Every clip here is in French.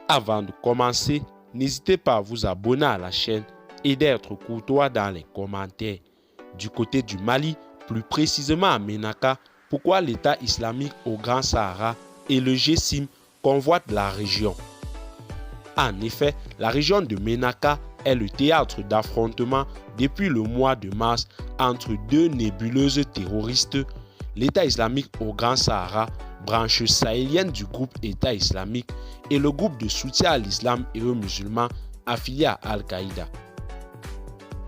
Avant de commencer, n'hésitez pas à vous abonner à la chaîne et d'être courtois dans les commentaires. Du côté du Mali, plus précisément à Ménaka, pourquoi l'État islamique au Grand Sahara et le GSIM convoitent la région. En effet, la région de Ménaka est le théâtre d'affrontements depuis le mois de mars entre deux nébuleuses terroristes, l'État islamique au Grand Sahara, branche sahélienne du groupe État islamique, et le groupe de soutien à l'islam et aux musulmans affilié à Al-Qaïda.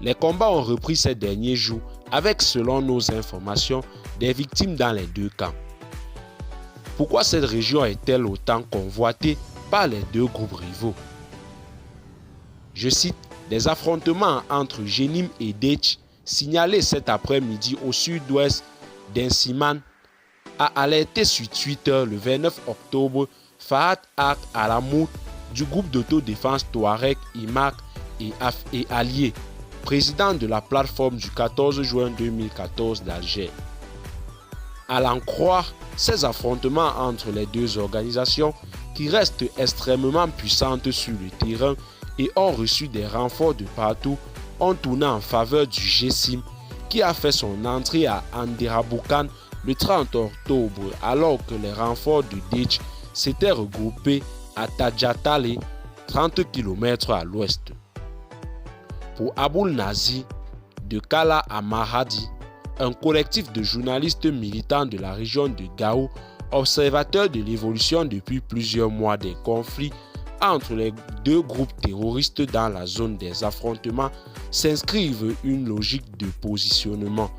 Les combats ont repris ces derniers jours avec, selon nos informations, des victimes dans les deux camps. Pourquoi cette région est-elle autant convoitée par les deux groupes rivaux? Je cite, des affrontements entre Jenim et Detch signalés cet après-midi au sud-ouest d'Insiman a alerté sur Twitter le 29 octobre Fahad Ag Alamout du groupe d'autodéfense Touareg IMAC et alliés, président de la plateforme du 14 juin 2014 d'Alger. À l'en croire, ces affrontements entre les deux organisations, qui restent extrêmement puissantes sur le terrain et ont reçu des renforts de partout, ont tourné en faveur du GSIM, qui a fait son entrée à Anderaboukan le 30 octobre, alors que les renforts de Detch s'étaient regroupés à Tadjatale, 30 km à l'ouest. Pour Aboul Nazi, de Kala à Mahadi, un collectif de journalistes militants de la région de Gao, observateurs de l'évolution depuis plusieurs mois des conflits entre les deux groupes terroristes dans la zone des affrontements, s'inscrivent une logique de positionnement.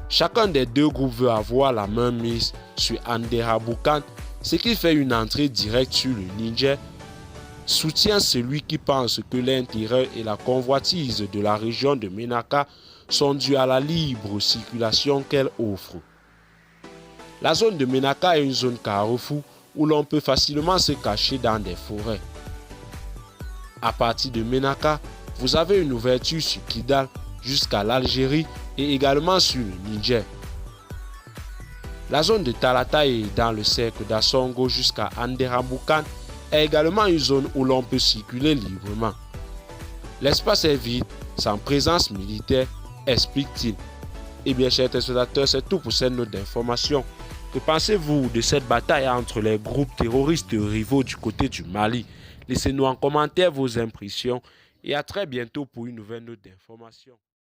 Chacun des deux groupes veut avoir la main mise sur Anderaboukan, ce qui fait une entrée directe sur le Niger, soutient celui qui pense que l'intérêt et la convoitise de la région de Ménaka sont dus à la libre circulation qu'elle offre. La zone de Ménaka est une zone carrefour où l'on peut facilement se cacher dans des forêts. À partir de Ménaka, vous avez une ouverture sur Kidal jusqu'à l'Algérie et également sur le Niger. La zone de Talataï dans le cercle d'Assongo jusqu'à Anderaboukan est également une zone où l'on peut circuler librement. L'espace est vide, sans présence militaire, explique-t-il. Eh bien, chers téléspectateurs, c'est tout pour cette note d'information. Que pensez-vous de cette bataille entre les groupes terroristes rivaux du côté du Mali? Laissez-nous en commentaire vos impressions et à très bientôt pour une nouvelle note d'information.